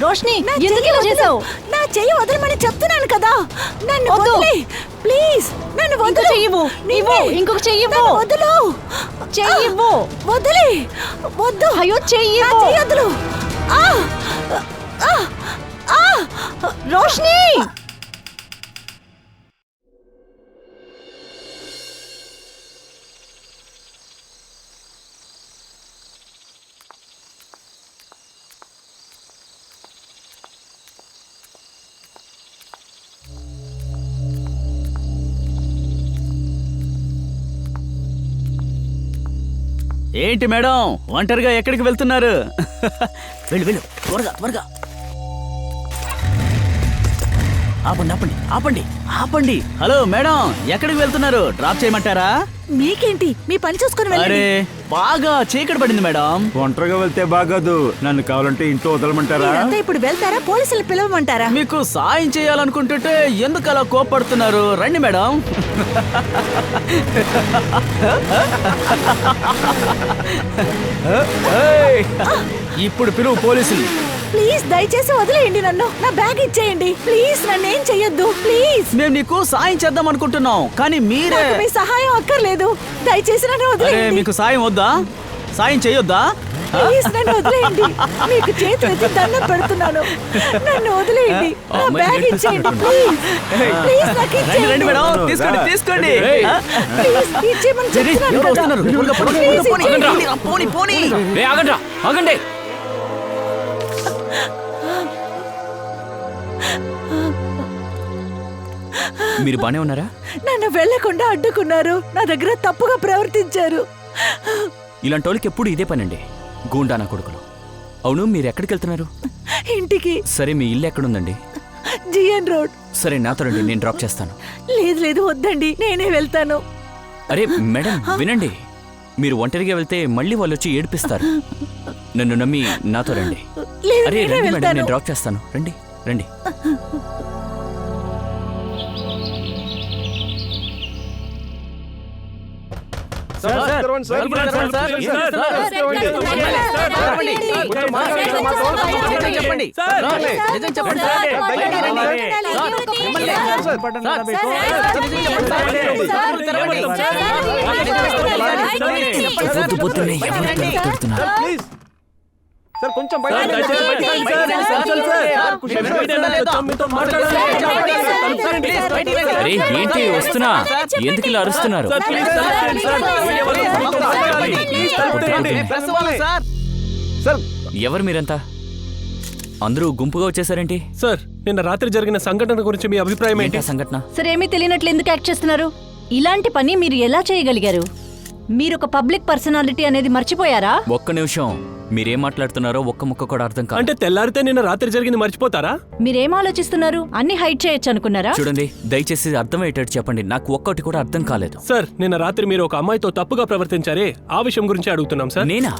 రోష్ని ఎందుకు ఇలా చేసావు? నా చెయ్యి వదలమని చెప్తున్నాను కదా. నన్ను వదిలే ప్లీజ్. నన్ను వదిలి చెయ్యవు. నీవు ఇంకొక చెయ్యవు. వదులు. చెయ్యవు. వదిలే. వద్దు. అయ్యో చెయ్యవు. చెయ్యొద్దు. రోష్ని ఏంటి మేడం ఒంటరిగా ఎక్కడికి వెళ్తున్నారు? వెళ్ళు వెళ్ళు త్వరగా త్వరగా. ఆపండి ఆపండి ఆపండి ఆపండి. హలో మేడం, ఎక్కడికి వెళ్తున్నారు? డ్రాప్ చేయమంటారా? మీకేంటి, మీ పని చూసుకుని అరే బాగా చీకటి పడింది మేడం. ఒంటరిగా వెళ్తే బాగోదు. నన్ను కావాలంటే ఇంట్లో వదలమంటారా? మీరంతా ఇప్పుడు వెళ్తారా, పోలీసులు పిలవమంటారా? మీకు సాయం చేయాలనుకుంటుంటే ఎందుకు అలా కోపడుతున్నారు? రండి మేడం. ఇప్పుడు పిలువు పోలీసులు. ప్లీజ్ దయచేసి వదిలేయండి నన్ను. నా బ్యాగ్ ఇచ్చేయండి ప్లీజ్. నన్ను ఏం చెయ్యొద్దు ప్లీజ్. మేము నీకు సాయం చేద్దాం అనుకుంటున్నాం, కానీ మీరే. నాకు మీ సహాయం అక్కర్లేదు. దయచేసి నన్ను అరే వదిలేయండి. మీకు సాయం వద్దా? సాయం చేయొద్దా? ప్లీజ్ నన్ను వదిలేయండి. మీకు చేతులెత్తి దండం పెడుతున్నాను. నన్ను వదిలేయండి. నా బ్యాగ్ ఇచ్చేయండి ప్లీజ్. ప్లీజ్ నాకు రండి రండి ఇచ్చేయండి. మేడం, తీసుకోండి తీసుకోండి. ప్లీజ్ ఇచ్చేయమని చెప్తున్నాను ఎవరు కదా. వస్తున్నారు? త్వరగా పోనీ, ప్లీజ్ పోనీ, ఇచ్చేయండి. పోనీ, పోనీ. ఆగండి ఆగండి. మీరు బానే ఉన్నారా? నన్ను వెళ్లకుండా అడ్డుకున్నారు. నా దగ్గర తప్పుగా ప్రవర్తించారు. ఇలాంటి వాళ్ళకి ఎప్పుడు ఇదే పనండి, గూండా నా కొడుకులు. అవును, మీరు ఎక్కడికి వెళ్తున్నారు? ఇంటికి. సరే, మీ ఇల్లు ఎక్కడుందండి? GN road. సరే, నాతో రండి, నేను డ్రాప్ చేస్తాను. లేదు లేదు వద్దండి, నేనే వెళ్తాను. అరే మేడం వినండి, మీరు ఒంటరిగా వెళ్తే మళ్ళీ వాళ్ళు వచ్చి ఏడిపిస్తారు. నన్ను నమ్మి నాతో రండి. లేదు అరే నేనే రండి మేడం, వెళ్తాను. నేను డ్రాప్ చేస్తాను. రండి రండి. చెప్పండి నిజం చెప్పండి. పొద్దు పొద్దున్నే ఎవరు తలుపుతున్నారు? అరే ఏంటి వస్తున్నా, ఎందుకు ఇలా అరుస్తున్నారు? ఎవరు మీరంతా? అందరూ గుంపుగా వచ్చేసారేంటి? సార్, నిన్న రాత్రి జరిగిన సంఘటన గురించి మీ అభిప్రాయం ఏంటి? ఏంటి ఆ సంఘటన? సరే, ఏమీ తెలియనట్లు ఎందుకు యాక్ట్ చేస్తున్నారు? ఇలాంటి పని మీరు ఎలా చేయగలిగారు? మీరు ఒక పబ్లిక్ పర్సనాలిటీ అనేది మర్చిపోయారా? ఒక్క నిమిషం, మీరేం మాట్లాడుతున్నారో ఒక్క ముక్క కూడా అర్థం కాదు. అంటే తెల్లారితే నిన్న రాత్రి జరిగింది మర్చిపోతారా? మీరేం ఆలోచిస్తున్నారు? అన్ని హైడ్ చేయొచ్చు అనుకున్నారా? చూడండి, దయచేసి అర్థమయ్యేటట్టు చెప్పండి, నాకు ఒక్కటి కూడా అర్థం కాలేదు. సార్, నిన్న రాత్రి మీరు ఒక అమ్మాయితో తప్పుగా ప్రవర్తించారే, ఆ విషయం గురించి అడుగుతున్నాం సార్. నేనా?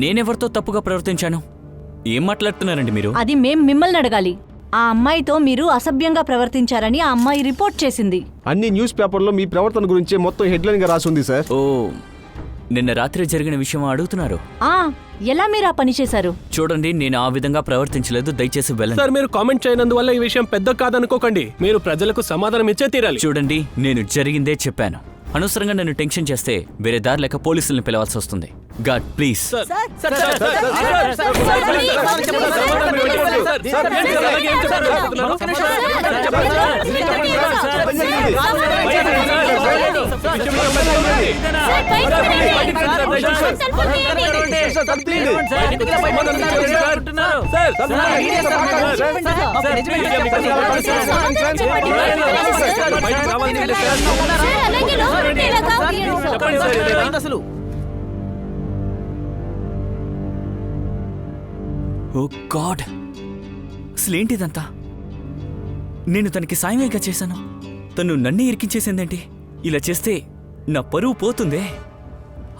నేనెవరితో తప్పుగా ప్రవర్తించాను? ఏం మాట్లాడుతున్నారండి మీరు? అది మేం మిమ్మల్ని అడగాలి. ఆ అమ్మాయితో మీరు అసభ్యంగా ప్రవర్తించారని ఆ అమ్మాయి రిపోర్ట్ చేసింది. అన్ని న్యూస్ పేపర్లో మీ ప్రవర్తన గురించి మొత్తం హెడ్లైన్ గా రాసింది సార్. ఓ, నిన్న రాత్రి జరిగిన విషయం అడుగుతున్నారు? ఎలా మీరు ఆ పని చేశారు? చూడండి, నేను ఆ విధంగా ప్రవర్తించలేదు, దయచేసి వెళ్ళండి. సార్, మీరు కామెంట్ చేయనందువల్ల ఈ విషయం పెద్ద కాదనుకోకండి. మీరు ప్రజలకు సమాధానం ఇచ్చే తీరాలి. చూడండి, నేను జరిగిందే చెప్పాను. అనవసరంగా నన్ను టెన్షన్ చేస్తే వేరే దారి లేక పోలీసుల్ని పిలవాల్సి వస్తుంది. God please. అసలు ఓ గాడ్, అసలేంటిదంతా? నేను తనకి సాయమేగా చేశాను, తను నన్నే ఇరికించేసిందేంటి? ఇలా చేస్తే నా పరువు పోతుందే.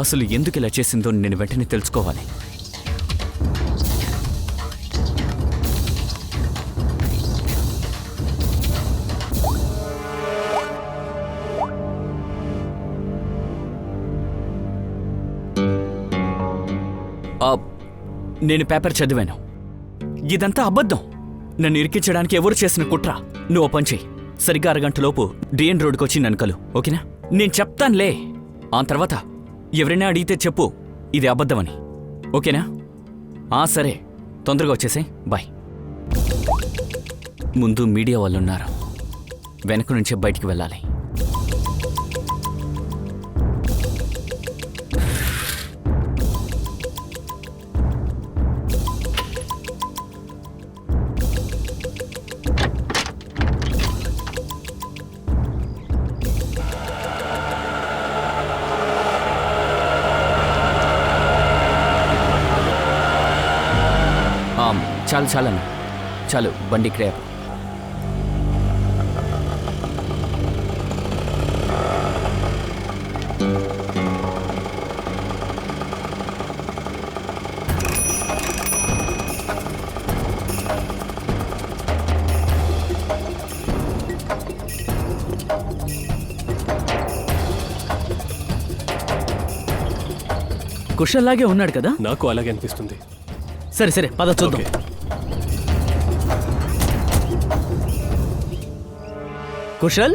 అసలు ఎందుకు ఇలా చేసిందో నేను వెంటనే తెలుసుకోవాలి. నేను పేపర్ చదివాను. ఇదంతా అబద్ధం. నన్ను ఇరికించడానికి ఎవరు చేసిన కుట్ర. నువ్వు పని చెయ్యి, సరిగ్గా అరగంటలోపు డిఎన్ రోడ్కి వచ్చి నన్ను కలు, ఓకేనా? నేను చెప్తానులే. ఆ తర్వాత ఎవరైనా అడిగితే చెప్పు ఇది అబద్ధమని, ఓకేనా? సరే, తొందరగా వచ్చేసాయి. బాయ్. ముందు మీడియా వాళ్ళున్నారు, వెనక నుంచే బయటికి వెళ్ళాలి. చాలు చాలన్న, చాలు, బండి ఇక్కడే. కుషల్లాగే ఉన్నాడు కదా? నాకు అలాగే అనిపిస్తుంది. సరే సరే, పద చూద్దాం. ఓకే. కుషల్,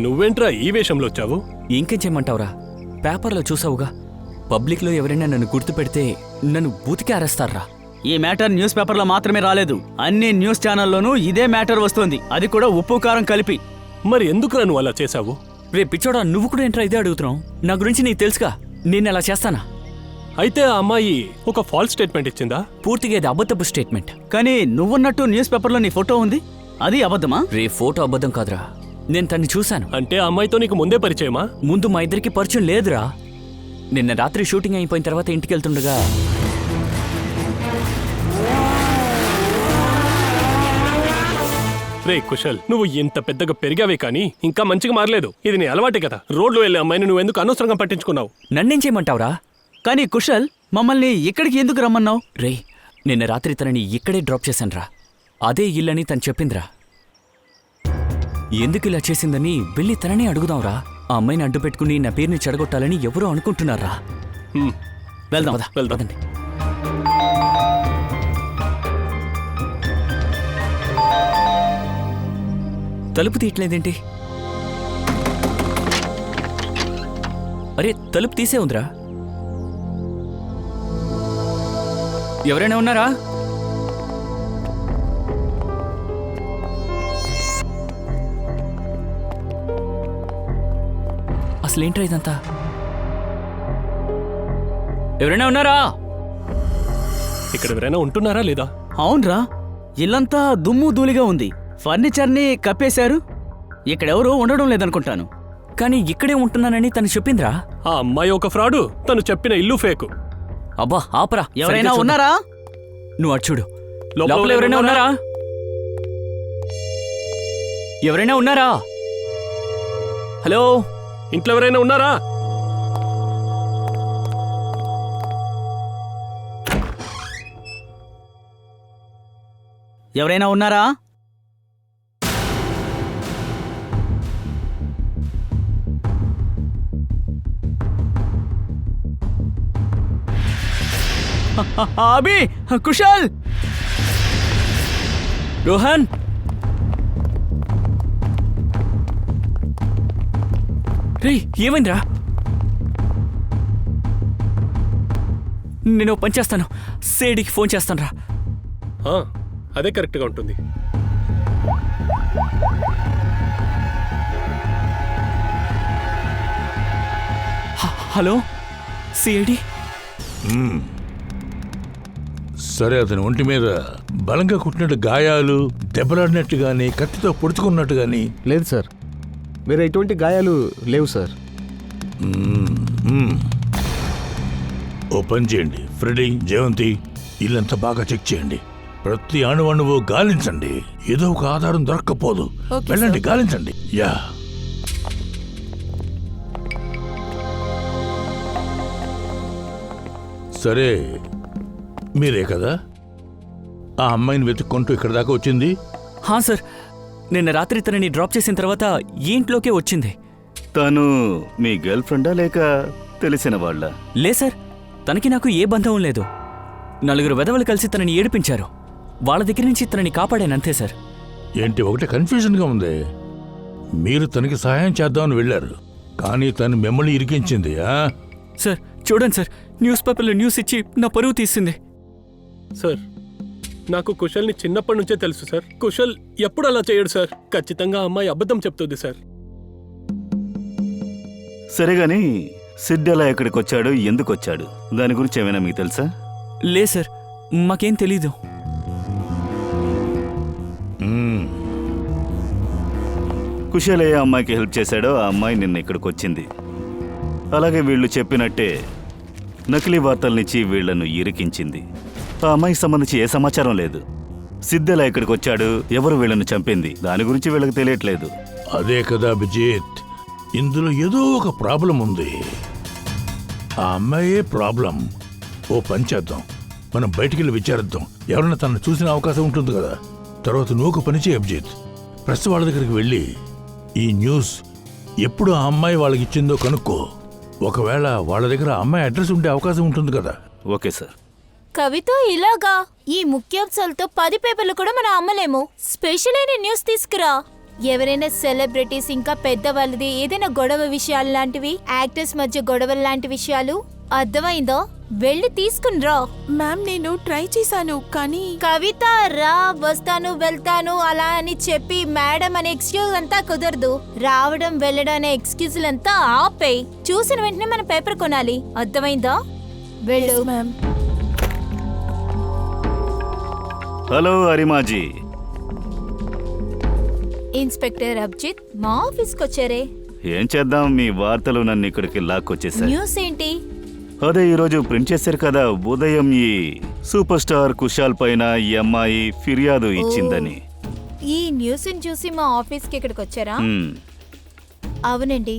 నువ్వేంట్రా ఈ వేషంలో వచ్చావు? ఇంకేం చేయమంటావురా? పేపర్లో చూసావుగా, పబ్లిక్లో ఎవరైనా నన్ను గుర్తుపెడితే నన్ను బూతికి అరేస్తారా. ఈ మ్యాటర్ న్యూస్ పేపర్లో మాత్రమే రాలేదు, అన్ని న్యూస్ ఛానల్లోనూ ఇదే మ్యాటర్ వస్తుంది, అది కూడా ఉప్పు కారం కలిపి. మరి ఎందుకురా నువ్వు అలా చేశావు? రే పిచ్చోడా, నువ్వు కూడా ఏంట్రా ఇదే అడుగుతున్నావు? నా గురించి నీకు తెలుసుగా, నేను అలా చేస్తానా? అయితే ఆ అమ్మాయి ఒక ఫాల్స్ స్టేట్మెంట్ ఇచ్చిందా? పూర్తిగా ఇది అబద్ధపు స్టేట్మెంట్. కానీ నువ్వున్నట్టు న్యూస్ పేపర్లో నీ ఫోటో ఉంది, అది అబద్ధమా? రే ఫోటో అబద్ధం కాదురా, నేను తన్ని చూశాను. అంటే ఆ అమ్మాయితో నీకు ముందే పరిచయమా? ముందు మా ఇద్దరికి పరిచయం లేదురా. నిన్న రాత్రి షూటింగ్ అయిపోయిన తర్వాత ఇంటికి వెళ్తుండగా రే కుశల్, నువ్వు ఇంత పెద్దగా పెరిగావే కానీ ఇంకా మంచిగా మారలేదు. ఇది నీ అలవాటే కదా. రోడ్లో వెళ్ళే అమ్మాయిని నువ్వు ఎందుకు అనవసరంగా పట్టించుకున్నావు? నన్నేం చేయమంటావురా? కానీ కుషల్, మమ్మల్ని ఇక్కడికి ఎందుకు రమ్మన్నావు? రే నిన్న రాత్రి తనని ఇక్కడే డ్రాప్ చేశానురా. అదే ఇల్లని తను చెప్పిందిరా. ఎందుకు ఇలా చేసిందని వెళ్ళి తననే అడుగుదాంరా. ఆ అమ్మాయిని అడ్డు పెట్టుకుని నా పేరుని చెడగొట్టాలని ఎవరో అనుకుంటున్నారా. వెళ్దాం. పద, వెళ్దాం. పదండి. తలుపు తీయట్లేదేంటి? అరే తలుపు తీసే ఉందిరా. ఎవరైనా ఉన్నారా? అసలేంట్రా ఇదంతా? ఎవరైనా ఉన్నారా? ఇక్కడ ఎవరైనా ఉంటున్నారా లేదా? అవునరా, ఇల్లంతా దుమ్ము ధూళిగా ఉంది, ఫర్నిచర్ని కప్పేశారు, ఇక్కడెవరూ ఉండడం లేదనుకుంటాను. కానీ ఇక్కడే ఉంటున్నానని తను చెప్పిందిరా. ఆ అమ్మాయి ఒక ఫ్రాడు, తను చెప్పిన ఇల్లు ఫేకు. అబ్బా ఆపరా. ఎవరైనా సరిగ్గా చూద్దాం. ఉన్నారా? నువ్వు అటు చూడు. లోపల లోపల ఎవరైనా ఉన్నారా? ఎవరైనా ఉన్నారా? హలో, ఇంట్లో ఎవరైనా ఉన్నారా? ఎవరైనా ఉన్నారా? అభి, కుషల్, రోహన్. రే ఏమైందిరా? నేను పని చేస్తాను, సేడికి ఫోన్ చేస్తాను రా. ఆ, అదే కరెక్ట్గా ఉంటుంది. Hello CID. సరే, అతని ఒంటి మీద బలంగా కుట్టినట్టు గాయాలు, దెబ్బలాడినట్టు గాని, కత్తితో పొడుచుకున్నట్టు గాని లేదు సార్, వేరే ఎటువంటి గాయాలు లేవు సార్. ఓ పని చేయండి, ఫ్రెడీ, జయంతి, ఇల్లంతా బాగా చెక్ చేయండి. ప్రతి అణువణువు గాలించండి, ఏదో ఒక ఆధారం దొరక్కపోదు. వెళ్ళండి, గాలించండి. యా. సరే, మీరే కదా ఆ అమ్మాయిని వెతుక్కుంటూ ఇక్కడ దాకా వచ్చింది? హా సార్, నిన్న రాత్రి తనని డ్రాప్ చేసిన తర్వాత ఈ ఇంట్లోకే వచ్చింది. తను మీ గర్ల్ ఫ్రెండా లేక తెలిసిన వాళ్ళ? లే సార్, తనకి నాకు ఏ బంధం లేదు. నలుగురు వెధవలు కలిసి తనని ఏడిపించారు. వాళ్ళ దగ్గర నుంచి తనని కాపాడానంతే సార్. ఏంటి ఒకటి కన్ఫ్యూజన్గా ఉంది. మీరు తనకి సహాయం చేద్దామని వెళ్ళారు, కానీ తను మిమ్మల్ని ఇరికించింది. సార్ చూడండి సార్, న్యూస్ పేపర్లో న్యూస్ ఇచ్చి నా పరువు తీసింది. సార్ నాకు కుశల్ని చిన్నప్పటి నుంచే తెలుసు సార్. కుశల్ ఎప్పుడు అలా చేయడు సార్. ఖచ్చితంగా అమ్మాయి అబద్ధం చెప్తుంది సార్. సరే గాని సిడ్ ఎలా ఎక్కడికి వచ్చాడు, ఎందుకు వచ్చాడు, దాని గురించి ఏమైనా మీకు తెలుసా? లే సార్, మాకేం తెలీదు. కుశల్ ఏ అమ్మాయికి హెల్ప్ చేశాడో ఆ అమ్మాయి నిన్న ఇక్కడికి వచ్చింది. అలాగే వీళ్ళు చెప్పినట్టే నకిలీ వార్తలనిచ్చి వీళ్లను ఇరికించింది. ఆ అమ్మాయికి సంబంధించి ఏ సమాచారం లేదు. సిద్ధెలా ఇక్కడికి వచ్చాడు, ఎవరు వీళ్ళను చంపింది, దాని గురించి వీళ్ళకి తెలియట్లేదు. అదే కదా అభిజిత్, ఇందులో ఏదో ఒక ప్రాబ్లం ఉంది. ఆ అమ్మాయే ప్రాబ్లం. ఓ పని చేద్దాం, మనం బయటికెళ్ళి విచారిద్దాం. ఎవరైనా తనను చూసిన అవకాశం ఉంటుంది కదా. తర్వాత నువ్వు ఒక పని చేయి అభిజిత్, ప్రెస్ వాళ్ళ దగ్గరికి వెళ్ళి ఈ న్యూస్ ఎప్పుడు ఆ అమ్మాయి వాళ్ళకి ఇచ్చిందో కనుక్కో. ఒకవేళ వాళ్ళ దగ్గర ఆ అమ్మాయి అడ్రస్ ఉండే అవకాశం ఉంటుంది కదా. Okay sir. కవిత ఇలాగా ఈ ముఖ్యాంశాలతో 10 పేపర్లు కూడా మనం అమ్మలేము. స్పెషల్ అయిన న్యూస్ తీసుకురా. ఎవరైనా సెలబ్రిటీస్ ఇంకా పెద్దవాళ్ళది ఏదైనా గొడవ విషయాలు లాంటివి, యాక్టర్స్ మధ్య గొడవలు లాంటి విషయాలు. అర్థమైందో? వెళ్ళి తీసుకునిరా. మ్యామ్ నేను ట్రై చేశాను కానీ కవిత రా, వస్తాను వెళ్తాను అలా అని చెప్పి మేడం అనే ఎక్స్క్యూజ్ అంతా కుదరదు. రావడం వెళ్ళడం అనే ఎక్స్క్యూజులంతా ఆపేయ్. చూసిన వెంటనే మన పేపర్ కొనాలి. అర్థమైందా? వెళ్ళు. మ్యామ్. హలో అరిమాజీ. ఇన్స్పెక్టర్ అభిజిత్ మా ఆఫీస్కి వచ్చారే. ఏం చేద్దాం, మీ వార్తలు నన్ను ఇక్కడికి లాక్కొచ్చేసాయి. న్యూస్ ఏంటి? అదే ఈరోజు ప్రింట్ చేశారు కదా, ఉదయం ఈ సూపర్ స్టార్ కుశాల్ పైన ఈ అమ్మాయి ఫిర్యాదు ఇచ్చిందని. ఈ న్యూస్ చూసి మా ఆఫీస్కి ఇక్కడికి వచ్చారా? హ్మ్. అవునండి,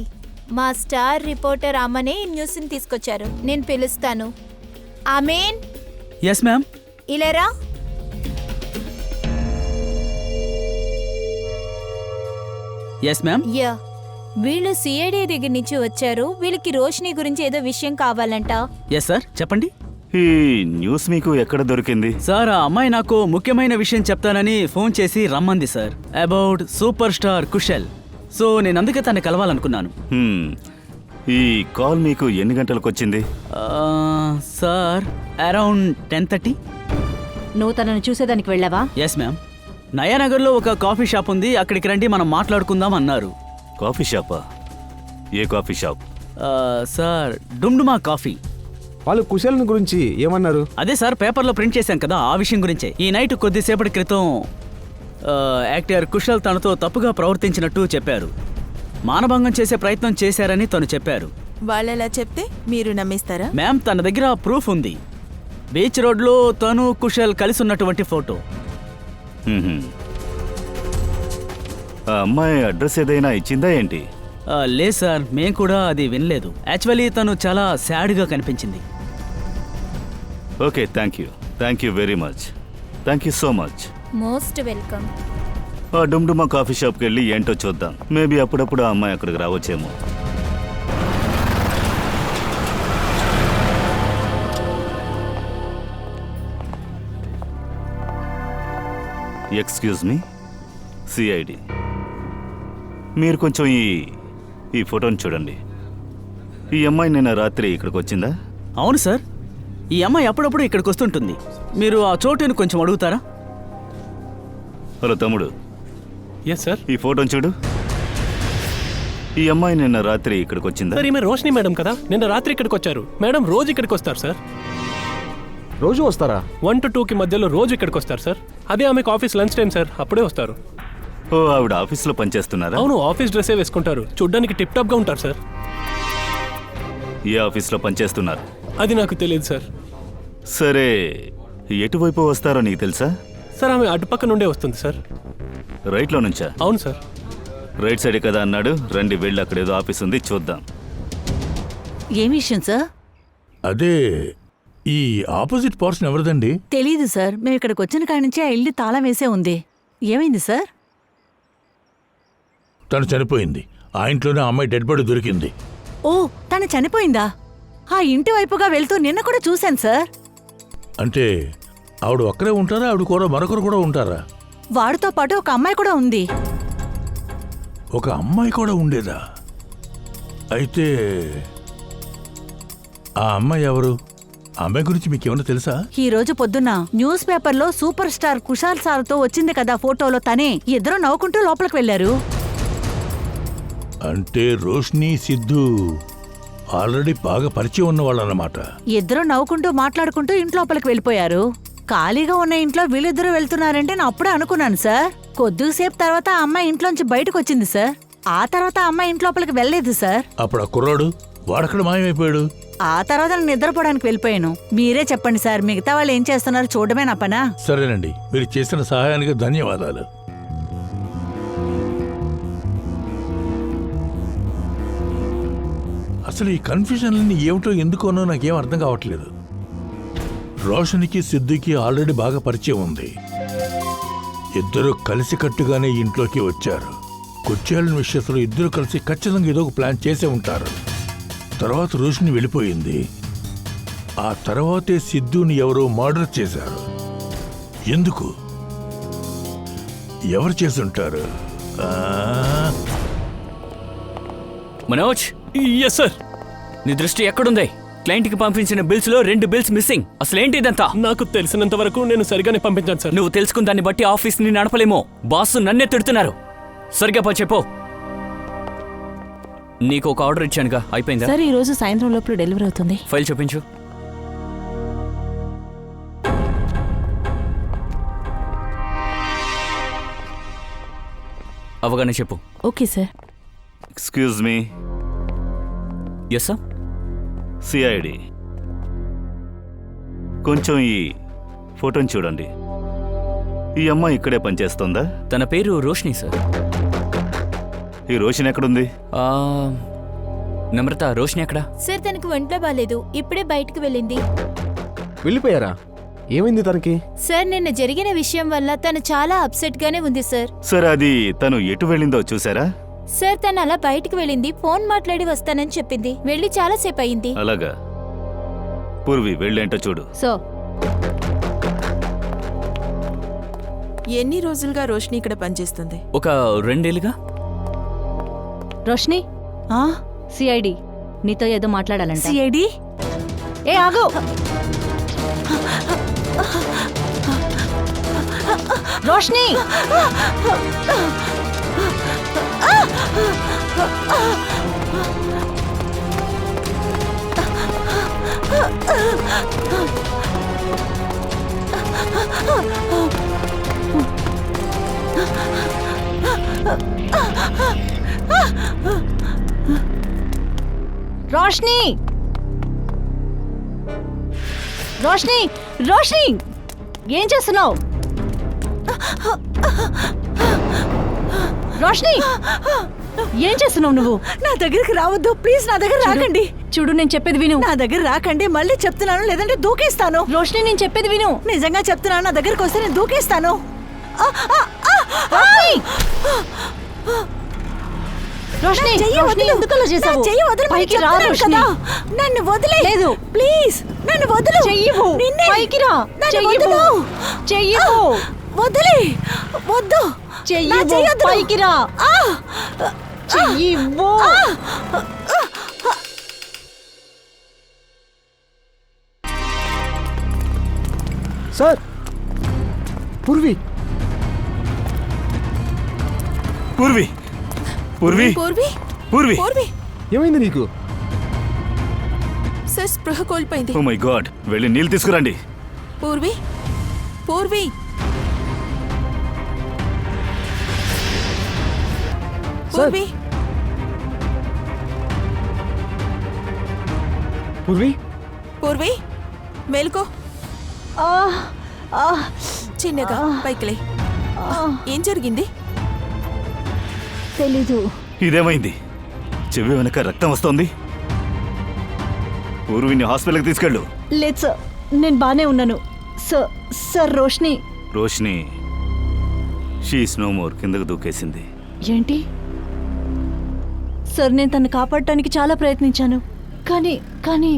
మా స్టార్ రిపోర్టర్ అమ్మనే ఈ న్యూస్ని తీసుకొచ్చారు. నేను పిలుస్తాను. ఆమెన్, ఎస్ మ్యామ్. ఇలారా. Yes ma'am. యా, వీళ్ళు సిఐడి దగ్గర నుంచి వచ్చారు. వీళ్ళకి రోషిని గురించి ఏదో విషయం కావాలంట. ఎస్ సార్, చెప్పండి. ఈ న్యూస్ మీకు ఎక్కడ దొరికింది? సార్ ఆ అమ్మాయి నాకు ముఖ్యమైన విషయం చెప్తానని ఫోన్ చేసి రమ్మంది sir, about super star Kushal. So నేను అందుకే తను కలవాలనుకున్నాను. హ్మ్. ఈ కాల్ మీకు ఎన్ని గంటలకు వచ్చింది? Sir around 10:30. నువ్వు తనను చూసేదానికి వెళ్ళావా? Yes ma'am. నయానగర్లో ఒక కాఫీ షాప్ ఉంది, అక్కడికి రండి మనం మాట్లాడుకుందాం అన్నారు. కాఫీ షాపా? ఏ coffee shop? Sir Dumduma coffee. వాళ్ళు కుశల్ని గురించి ఏమన్నారు? అదే సార్ పేపర్లో ప్రింట్ చేశాం కదా, ఆ విషయం గురించే. ఈ నైట్ కొద్దిసేపటి క్రితం యాక్టర్ కుశల్ తనతో తప్పుగా ప్రవర్తించినట్టు చెప్పారు. మానభంగం చేసే ప్రయత్నం చేశారని తను చెప్పారు. వాళ్ళలా చెప్తే మీరు నమ్మేస్తారా? మ్యామ్ తన దగ్గర ప్రూఫ్ ఉంది. బీచ్ రోడ్లో తను కుశల్ కలిసి ఉన్నటువంటి ఫోటో. హ్మ్. ఆ అమ్మాయి అడ్రస్ ఏదైనా ఇచ్చిందా ఏంటి? లేదు సార్, మేం కూడా అది వినలేదు. యాక్చువల్లీ తను చాలా సాడ్గా కనిపించింది. Okay, thank you very much. Thank you so much. Most welcome. ఆ డుమ్డుమా కాఫీ షాప్కి వెళ్ళి ఏంటో చూద్దాం. మేబీ అప్పుడప్పుడు ఆ అమ్మాయి అక్కడికి రావచ్చేమో. Excuse me, CID. మీరు కొంచెం ఈ ఫోటోని చూడండి. ఈ అమ్మాయి నిన్న రాత్రి ఇక్కడికి వచ్చిందా? అవును సార్, ఈ అమ్మాయి అప్పుడప్పుడు ఇక్కడికి వస్తుంటుంది. మీరు ఆ చోటుని కొంచెం అడుగుతారా? హలో తమ్ముడు. Yes sir. ఈ ఫోటోని చూడు. ఈ అమ్మాయి నిన్న రాత్రి ఇక్కడికి వచ్చిందా? సార్ ఈమె రోషిని మేడం కదా, నిన్న రాత్రి ఇక్కడికి వచ్చారు. మేడం రోజు ఇక్కడికి వస్తారు సార్. రోజు వస్తారా? 1 to 2కి మధ్యలో రోజు ఇక్కడికి వస్తారు సార్. అదే ఆమెకు ఆఫీస్ లంచ్ టైం సార్, అప్పుడే వస్తారు. ఓ, ఆవిడ ఆఫీస్లో పనిచేస్తున్నారా? అవును, ఆఫీస్ డ్రెస్సే వేసుకుంటారు. చూడ్డానికి టిప్ టాప్ గా ఉంటారు సార్. ఏ ఆఫీస్లో పనిచేస్తున్నారు? అది నాకు తెలియదు సార్. సరే, ఎటువైపు వస్తారో నీకు తెలుసా? సార్ ఆమె అటుపక్క నుండే వస్తుంది సార్. రైట్లో నుంచా? అవును సార్. రైట్ సైడ్ కదా అన్నాడు. రండి వెళ్ళి అక్కడ ఏదో ఆఫీస్ ఉంది, చూద్దాం. ఏం విషయం సార్? అదే ఈ ఆపోజిట్ పర్సన్ ఎవరిదండి? తెలీదు సార్, మేము ఇక్కడికి వచ్చిన కాడి నుంచి ఆ ఇల్లు తాళం వేసే ఉంది. ఏమైంది సార్? తను చనిపోయింది. ఆ ఇంట్లోనే ఆ అమ్మాయి డెడ్ బాడీ దొరికింది. ఓ, తను చనిపోయిందా? ఆ ఇంటి వైపుగా వెళ్తూ నిన్న కూడా చూశాను సార్. అంటే ఆవిడ ఒక్కరే ఉంటారా? ఆవిడ కూడా మరొకరు కూడా ఉంటారా? వాడితో పాటు ఒక అమ్మాయి కూడా ఉంది. ఒక అమ్మాయి కూడా ఉండేదా? అయితే ఆ అమ్మాయి ఎవరు? ఆ అమ్మాయి గురించి మీకేమన్నా తెలుసా? ఈ రోజు పొద్దున్న న్యూస్ పేపర్లో సూపర్ స్టార్ కుశాల్ సార్తో వచ్చింది కదా ఫోటోలో తనే. ఇద్దరు నవ్వుకుంటూ లోపలికి వెళ్లారు. అంటే రోష్ని, సిద్ధు ఆల్రెడీ బాగా పరిచయం ఉన్నవాళ్ళన్నమాట. ఇద్దరు నవ్వుకుంటూ మాట్లాడుకుంటూ ఇంట్లోపలికి వెళ్ళిపోయారు. ఖాళీగా ఉన్న ఇంట్లో వీళ్ళిద్దరూ వెళ్తున్నారంటే నేను అప్పుడే అనుకున్నాను సార్. కొద్దిసేపు తర్వాత ఆ అమ్మాయి ఇంట్లోంచి బయటకు వచ్చింది సార్. ఆ తర్వాత ఆ అమ్మాయి ఇంట్లోపలికి వెళ్ళలేదు సార్. అప్పుడు ఆ కుర్రాడు వాడక్కడ మాయమైపోయాడు. ఆ తర్వాత నేను నిద్రపోవడానికి వెళ్ళిపోయాను. మీరే చెప్పండి సార్, మిగతా వాళ్ళు ఏం చేస్తున్నారు చూడమే నా పనా? సరేనండి, మీరు చేసిన సహాయానికి ధన్యవాదాలు. అసలు ఈ కన్ఫ్యూజన్లన్నీ ఏమిటో ఎందుకోనో నాకేం అర్థం కావట్లేదు. రోషన్కి సిద్ధుకి ఆల్రెడీ బాగా పరిచయం ఉంది. ఇద్దరు కలిసికట్టుగానే ఇంట్లోకి వచ్చారు. కొచ్చేళ్ళ విషయంలో ఇద్దరు కలిసి ఖచ్చితంగా ఏదో ఒక ప్లాన్ చేసే ఉంటారు. తర్వాత రోషిని వెళ్ళిపోయింది. ఆ తర్వాతే సిద్ధుని ఎవరో మర్డర్ చేశారు. ఎందుకు? ఎవరు చేసుంటారు? Manoj, yes sir. నీ దృష్టి ఎక్కడుంది? క్లయింట్కి పంపించిన బిల్స్ లో 2 బిల్స్ మిస్సింగ్. అసలేంటి ఇదంతా? నాకు తెలిసినంత వరకు నేను సరిగానే పంపించాను సార్. నువ్వు తెలుసుకున్న దాన్ని బట్టి ఆఫీస్ ని నడపలేమో. బాస్ నన్నే తిడుతున్నారు. సరిగ్గా చెప్పు. నీకు ఒక ఆర్డర్ ఇచ్చానుగా, అయిపోయిందా? సార్, ఈ రోజు సాయంత్రం లోపల డెలివరీ అవుతుంది. ఫైల్ చూపించు. అవగానే చెప్పు. Okay sir. Excuse me. Yes sir. CID, కొంచెం ఈ ఫోటోని చూడండి. ఈ అమ్మాయి ఇక్కడే పనిచేస్తుందా? తన పేరు రోషిని సార్. ఈ రోషన్ ఎక్కడుంది? నమ్రత, రోషిని ఎక్కడా? సార్ తనకు ఒంట్లో బాలేదు, ఇప్పుడే బయటకు వెళ్ళింది. వెళ్ళిపోయారా? ఏమైంది తనకి? సార్ నిన్న జరిగిన విషయం వల్ల తను చాలా అప్సెట్ గానే ఉంది సార్. సార్, అది తను ఎటు వెళ్ళిందో చూసారా? సార్ తను అలా బయటకు వెళ్ళింది, ఫోన్ మాట్లాడి వస్తానని చెప్పింది. వెళ్ళి చాలా సేపు అయింది. అలాగా? పూర్వి, వెళ్ళేంటో చూడు. సో ఎన్ని రోజులుగా రోషిని ఇక్కడ పనిచేస్తుంది? ఒక 2 ఏళ్ళుగా. రోష్ని, సిఐడి నీతో ఏదో మాట్లాడాలంట. సిఐడి? ఏ ఆగు! రోష్ని! రోష్ని! రోష్ని! రోష్ని! ఏం చేస్తున్నావు? రోష్ని! ఏం చేస్తున్నావు నువ్వు? నా దగ్గరికి రావద్దు ప్లీజ్. నా దగ్గర రాకండి. చూడు, నేను చెప్పేది విను. నా దగ్గర రాకండి, మళ్ళీ చెప్తున్నాను, లేదంటే దూకేస్తాను. రోష్ని, నేను చెప్పేది విను. నిజంగా చెప్తున్నాను, నా దగ్గరకు వస్తే నేను దూకేస్తాను. రోష్ని! రోష్ని, రోష్ని, ఎందుకు అలా చేసావు? పైకి రా రోష్ని. నన్ను వదిలే. లేదు. ప్లీజ్ నన్ను వదిలు. చెయ్యివు. నిన్నే. పైకి రా. నన్ను చెయ్యివు. వదిలు. చెయ్యివు. వదిలే. వద్దు. చెయ్యివు. పైకి రా. చెయ్యివు. సార్, పూర్వి. పూర్వి, పూర్వి, పూర్వి, పూర్వి. పూర్వి. ఏమైంది నీకు? సార్ స్పృహ కోల్పోయింది. ఓ మై గాడ్, వెళ్ళి నీళ్ళు తీసుకురండి. పూర్వి, పూర్వి. పూర్వి, పూర్వి, పూర్వి, మేలుకో. చిన్నగా పైకిలే. ఏం జరిగింది? తెలీదు. ఇదేమైంది? చెవి వెనక రక్తం వస్తోంది. పూర్విని హాస్పిటల్కి తీసుకెళ్ళు. లేదు సార్, నేను బానే ఉన్నాను. Sir Roshni. Roshni, she's no more, కిందకు దూకేసింది. ఏంటి? సార్ నేను తను కాపాడటానికి చాలా ప్రయత్నించాను, కానీ కానీ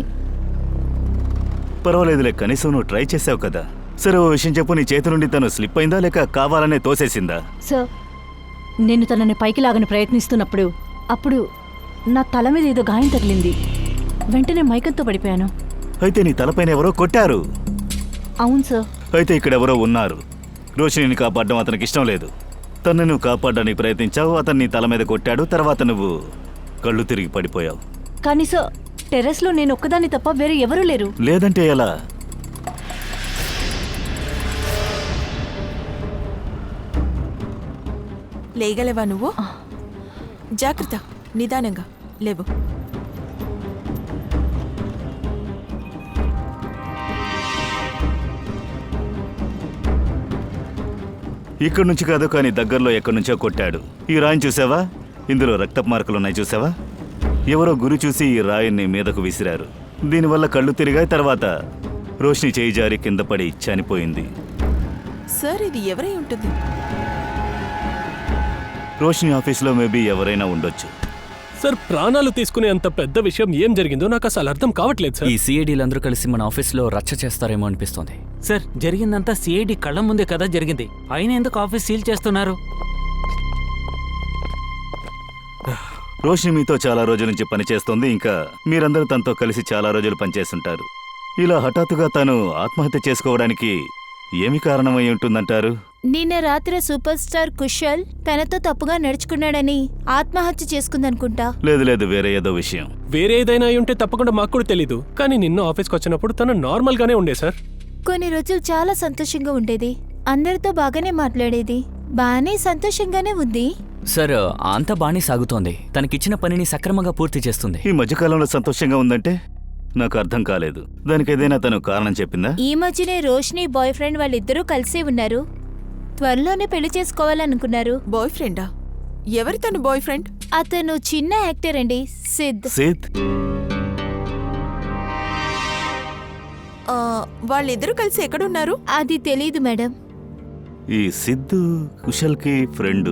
పర్వాలేదులే, కనీసం నువ్వు ట్రై చేసావు కదా. సరే, ఓ విషయం చెప్పు, నీ చేతి నుండి తను స్లిప్ అయిందా లేక కావాలనే తోసేసిందా? సార్ నేను తనని పైకి లాగని ప్రయత్నిస్తున్నప్పుడు అప్పుడు నా తల మీద ఏదో గాయం తగిలింది. వెంటనే మైకంతో పడిపోయాను. అయితే నీ తలపైన ఎవరో కొట్టారు. అవును సార్. అయితే ఇక్కడెవరో ఉన్నారు. రోషినిని కాపాడడం అతనికి ఇష్టం లేదు. తను నువ్వు కాపాడడానికి ప్రయత్నించావు, అతను నీ తల మీద కొట్టాడు, తర్వాత నువ్వు కళ్ళు తిరిగి పడిపోయావు. కానీ సార్ టెర్రస్లో నేను ఒక్కదాన్ని తప్ప వేరే ఎవరూ లేరు. లేదంటే ఎలా? లేగలేవా నువ్వు? జాగ్రత్త, నిదానంగా లేవు. ఇక్కడి నుంచి కాదు, కానీ దగ్గరలో ఎక్కడి నుంచో కొట్టాడు. ఈ రాయిని చూసావా? ఇందులో రక్తపు మార్కులున్నాయి, చూసావా? ఎవరో గురి చూసి ఈ రాయిని మీదకు విసిరారు. దీనివల్ల కళ్ళు తిరిగాయి. తర్వాత రోషిని చేయి జారి కింద పడి చనిపోయింది. సార్ ఇది ఎవరై ఉంటుంది? రోషిని ఆఫీస్లో మేబీ ఎవరైనా ఉండొచ్చు. సార్ ప్రాణాలు తీసుకునే అంత పెద్ద విషయం ఏం జరిగిందో నాకు అసలు అర్థం కావట్లేదు సార్. ఈ సిఐడీలందరూ కలిసి మన ఆఫీస్లో రచ్చ చేస్తారేమో అనిపిస్తోంది. సార్ జరిగిందంతా సిఐడి కళ్ళ ముందే కదా జరిగింది. అయినా ఎందుకు ఆఫీస్ సీల్ చేస్తున్నారు? రోషిని మీతో చాలా రోజుల నుంచి పనిచేస్తోంది. ఇంకా మీరందరూ తనతో కలిసి చాలా రోజులు పనిచేస్తుంటారు. ఇలా హఠాత్తుగా తను ఆత్మహత్య చేసుకోవడానికి ఏమి కారణమై ఉంటుందంటారు? నిన్న రాత్రి సూపర్ స్టార్ కుశల్ తనతో తప్పుగా నడుచుకున్నాడని ఆత్మహత్య చేసుకుందనుకుంటా. లేదు లేదు, వేరే ఏదో విషయం. వేరే ఏదైనా అయి ఉంటే తప్పకుండా మాకు కూడా తెలీదు. కానీ నిన్న ఆఫీస్కి వచ్చినప్పుడు తను నార్మల్ గానే ఉండే సార్. కొన్ని రోజులు చాలా సంతోషంగా ఉండేది, అందరితో బాగానే మాట్లాడేది, బాగానే సంతోషంగానే ఉంది. సార్ అంతా బాగానే సాగుతోంది. తనకిచ్చిన పనిని సక్రమంగా పూర్తి చేస్తుంది. ఈ మధ్యకాలంలో సంతోషంగా ఉందంటే నాకు అర్థం కాలేదు. దానికి ఏదైనా తను కారణం చెప్పిందా? ఈ మధ్యనే రోషిని బాయ్ ఫ్రెండ్ వాళ్ళిద్దరూ కలిసి ఉన్నారు. త్వరలోనే పెళ్లి చేసుకోవాలనుకున్నారు. బాయ్ ఫ్రెండా? ఎవరి తను బాయ్ ఫ్రెండ్? అతను చిన్న యాక్టర్ అండి, సిద్. సిద్? వాళ్ళిద్దరూ కలిసి ఎక్కడున్నారు? అది తెలీదు మేడం. ఈ సిద్ధు కుశల్కి ఫ్రెండ్,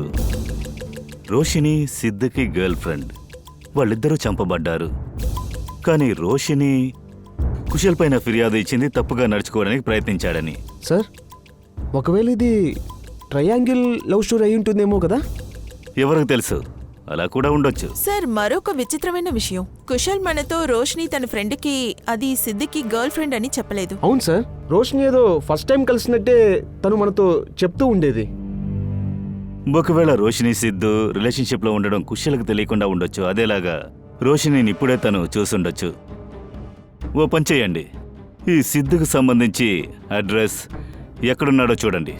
రోషిని సిద్దుకి గర్ల్ ఫ్రెండ్. వాళ్ళిద్దరూ చంపబడ్డారు. కానీ రోషిని కుశల్ పైన ఫిర్యాదు ఇచ్చింది, తప్పుగా నడుచుకోవడానికి ప్రయత్నించాడని. సార్ ఒకవేళ ఇది ట్రయాంగిల్ లవ్ స్టోరీ అయి ఉంటుందేమో కదా? ఎవరికి తెలుసు, అలా కూడా ఉండొచ్చు. సార్ మరొక విచిత్రమైన విషయం, కుశల్ మనతో రోషిని తన ఫ్రెండ్కి, అది సిద్దికి గర్ల్ ఫ్రెండ్ అని చెప్పలేదు. అవును సార్, రోషిని ఏదో ఫస్ట్ టైం కలిసినట్టే తను మనతో చెప్తూ ఉండేది. ఒకవేళ రోషిని సిద్ధు రిలేషన్షిప్లో ఉండడం కుశల్కి తెలియకుండా ఉండొచ్చు. అదేలాగా రోషినిని ఇప్పుడే తను చూసుండొచ్చు. ఓ పని చేయండి, ఈ సిద్ధుకు సంబంధించి అడ్రస్ ఎక్కడున్నాడో చూడండి.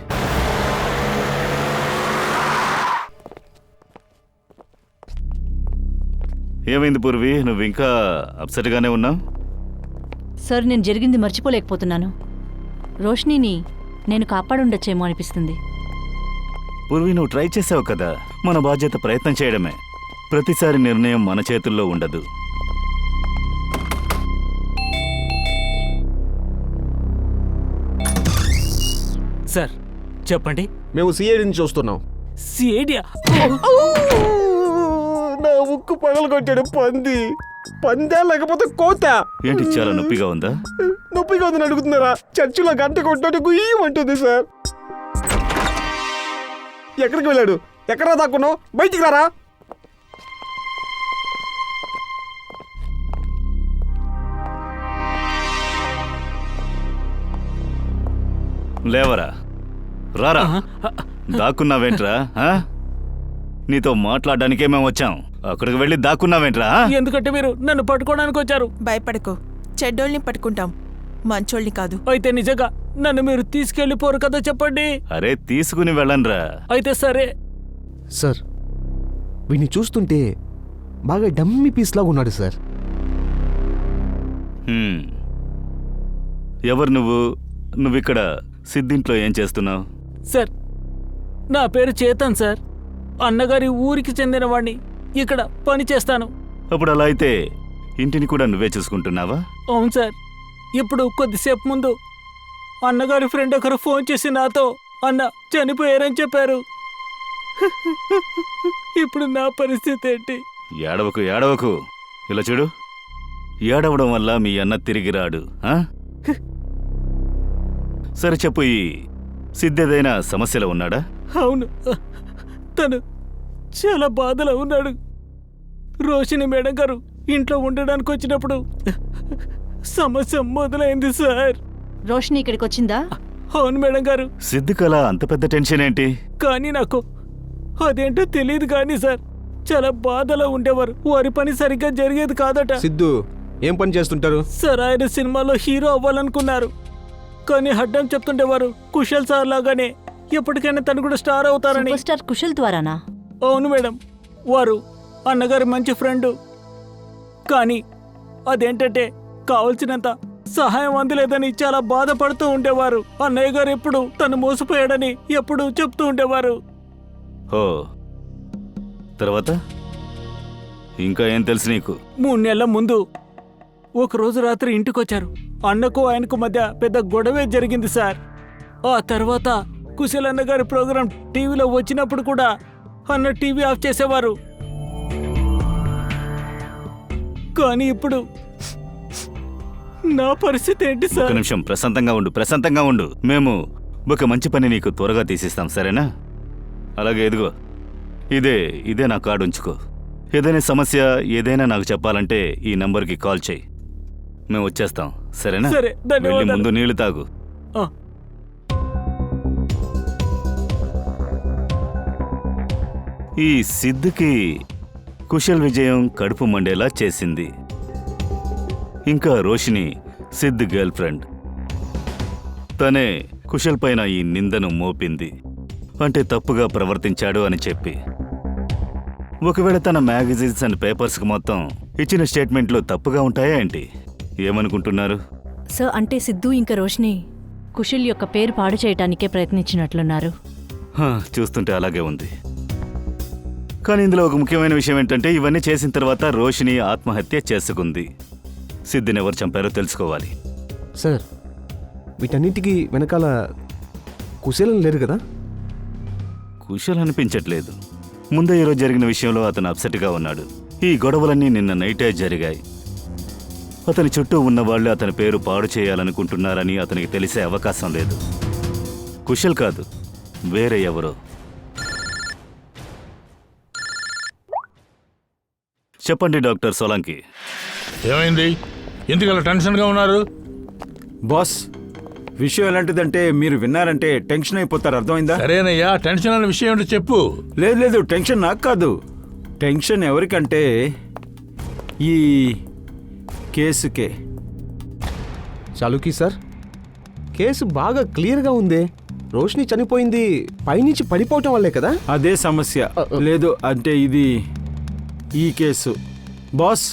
ఏమైంది పూర్వి, నువ్వు ఇంకా అప్సెట్గానే ఉన్నావు? సార్ నేను జరిగింది మర్చిపోలేకపోతున్నాను. రోషినిని నేను కాపాడుండొచ్చేమో అనిపిస్తుంది. పూర్వి, నువ్వు ట్రై చేసావు కదా. మన బాధ్యత ప్రయత్నం చేయడమే. ప్రతిసారి నిర్ణయం మన చేతుల్లో ఉండదు. సార్ చెప్పండి. మేము సిఐడిని చూస్తున్నాం. సిఐడి? నా ఉక్కు పగలు కొట్టాడు పంది. పందా లేకపోతే కోత? ఏంటి, చాలా నొప్పిగా ఉందా? నొప్పిగా ఉందని అడుగుతున్నారా? చర్చిలో గంట కొట్టాడు గుయ్యమంటుంది సార్. ఎక్కడికి వెళ్ళాడు? ఎక్కడ దాక్కున్నావు? బయటికి రారా. లేవరా, రారా. దాక్కున్నావేంట్రా? నీతో మాట్లాడడానికే మేము వచ్చాం. అక్కడికి వెళ్ళి దాక్కున్నావేంట్రా? ఎందుకంటే మీరు నన్ను పట్టుకోవడానికి వచ్చారు. భయపడకో, చెడ్డోళ్ళని పట్టుకుంటాం, మంచోళ్ళని కాదు. అయితే నిజంగా నన్ను మీరు తీసుకెళ్ళిపోరు కదా? చెప్పండి. అరే తీసుకుని వెళ్ళండ్రా. అయితే సరే. సార్ వీడిని చూస్తుంటే బాగా డమ్మీ పీస్ లాగా ఉన్నాడు సార్. ఎవరు నువ్వు? నువ్విక్కడ సిద్ధింట్లో ఏం చేస్తున్నావు? సార్ నా పేరు చేతన్ సార్. అన్నగారి ఊరికి చెందిన వాడిని. ఇక్కడ పని చేస్తాను. అప్పుడు అలా అయితే ఇంటిని కూడా నువ్వే చూసుకుంటున్నావా? అవును సార్. ఇప్పుడు కొద్దిసేపు ముందు అన్నగారి ఫ్రెండ్ ఒకరు ఫోన్ చేసి నాతో అన్న చనిపోయారని చెప్పారు. ఇప్పుడు నా పరిస్థితి ఏంటి? ఏడవకు ఏడవకు. ఇలా చూడు, ఏడవడం వల్ల మీ అన్న తిరిగి రాడు. ఆ? సరే చెప్పు, ఈ సిద్ధేదైనా సమస్యలో ఉన్నాడా? అవును, తను చాలా బాధలో ఉన్నాడు. రోషిని మేడం గారు ఇంట్లో ఉండడానికి వచ్చినప్పుడు సమస్య మొదలైంది సార్. రోషిని ఇక్కడికి వచ్చిందా? అవును మేడం గారు. సిద్ధికలా అంత పెద్ద టెన్షన్ ఏంటి? కానీ నాకు అదేంటో తెలియదు కానీ సార్, చాలా బాధలో ఉండేవారు. వారి పని సరిగ్గా జరిగేది కాదట. సిద్ధు ఏం పని చేస్తుంటారు? సార్ ఆయన సినిమాలో హీరో అవ్వాలనుకున్నారు, కానీ అడ్డం చెప్తుండేవారు కుశల్ సార్ లాగానే ఎప్పటికైనా తను కూడా స్టార్ అవుతారని. సూపర్ స్టార్ కుశల్ ద్వారానా? అవును మేడం, వారు అన్నగారి మంచి ఫ్రెండ్. కానీ అదేంటంటే కావలసినంత సహాయం అందలేదని చాలా బాధపడుతూ ఉండేవారు. అన్నయ్య గారు ఎప్పుడు తను మోసపోయాడని ఎప్పుడు చెప్తూ ఉండేవారు. ఓ, తర్వాత ఇంకా ఏం తెలుసు నీకు? 3 నెలల ముందు ఒకరోజు రాత్రి ఇంటికొచ్చారు. అన్నకు ఆయనకు మధ్య పెద్ద గొడవే జరిగింది సార్. ఆ తర్వాత కుశల్ అన్న గారి ప్రోగ్రాం టీవీలో వచ్చినప్పుడు కూడా అన్న టీవీ ఆఫ్ చేసేవారు. కానీ ఇప్పుడు నా పరిస్థితి ఏంటి ఒక సార్? నిమిషం, ప్రశాంతంగా ఉండు. మేము ఒక మంచి పని నీకు త్వరగా తీసిస్తాం, సరేనా? అలాగే ఇదిగో, ఇదే నా కార్డు ఉంచుకో. ఏదైనా సమస్య ఏదైనా నాకు చెప్పాలంటే ఈ నంబర్కి కాల్ చేయి, మేము వచ్చేస్తాం, సరేనా? సరే, ధన్యవాదాలు. వెళ్ళి ముందు నీళ్లు తాగు. ఆ. ఈ సిద్ధికి కుశల్ విజయం కడుపు మండేలా చేసింది. ఇంకా రోషిని సిద్ధ్ గర్ల్ ఫ్రెండ్. తనే కుశల్ పైన ఈ నిందను మోపింది, అంటే తప్పుగా ప్రవర్తించాడు అని చెప్పి. ఒకవేళ తన మ్యాగజైన్స్ అండ్ పేపర్స్కి మొత్తం ఇచ్చిన స్టేట్మెంట్లు తప్పుగా ఉంటాయా ఏంటి? ఏమనుకుంటున్నారు? సార్, అంటే సిద్ధు ఇంకా రోషిని కుశల్ యొక్క పేరు పాడు చేయటానికే ప్రయత్నించినట్లున్నారు. చూస్తుంటే అలాగే ఉంది. కానీ ఇందులో ఒక ముఖ్యమైన విషయం ఏంటంటే, ఇవన్నీ చేసిన తర్వాత రోషిని ఆత్మహత్య చేసుకుంది. సిద్ధిని ఎవరు చంపారో తెలుసుకోవాలి. సార్, వీటన్నిటికీ వెనకాల కుశలం లేరు కదా? కుశల్ అనిపించట్లేదు. ముందే ఈరోజు జరిగిన విషయంలో అతను అప్సెట్గా ఉన్నాడు. ఈ గొడవలన్నీ నిన్న నైటే జరిగాయి. అతని చుట్టూ ఉన్న వాళ్ళు అతని పేరు పాడు చేయాలనుకుంటున్నారని అతనికి తెలిసే అవకాశం లేదు. కుశల్ కాదు, వేరే ఎవరో. చెప్పండి డాక్టర్ సోలంకి. ఏమైంది? ఎందుకలా టెన్షన్గా ఉన్నారు? బాస్, విషయం ఎలాంటిదంటే మీరు విన్నారంటే టెన్షన్ అయిపోతారు, అర్థమైందా? సరేనయ్యా, టెన్షన్ అనే విషయం ఏంటో చెప్పు. లేదు, టెన్షన్ నాకు కాదు. టెన్షన్ ఎవరికంటే ఈ కేసుకే. చాలుకి సార్, కేసు బాగా క్లియర్గా ఉందే. రోషిని చనిపోయింది పైనుంచి పడిపోవటం వల్లే కదా? అదే సమస్య. లేదు అంటే ఇది ఈ కేసు. బాస్,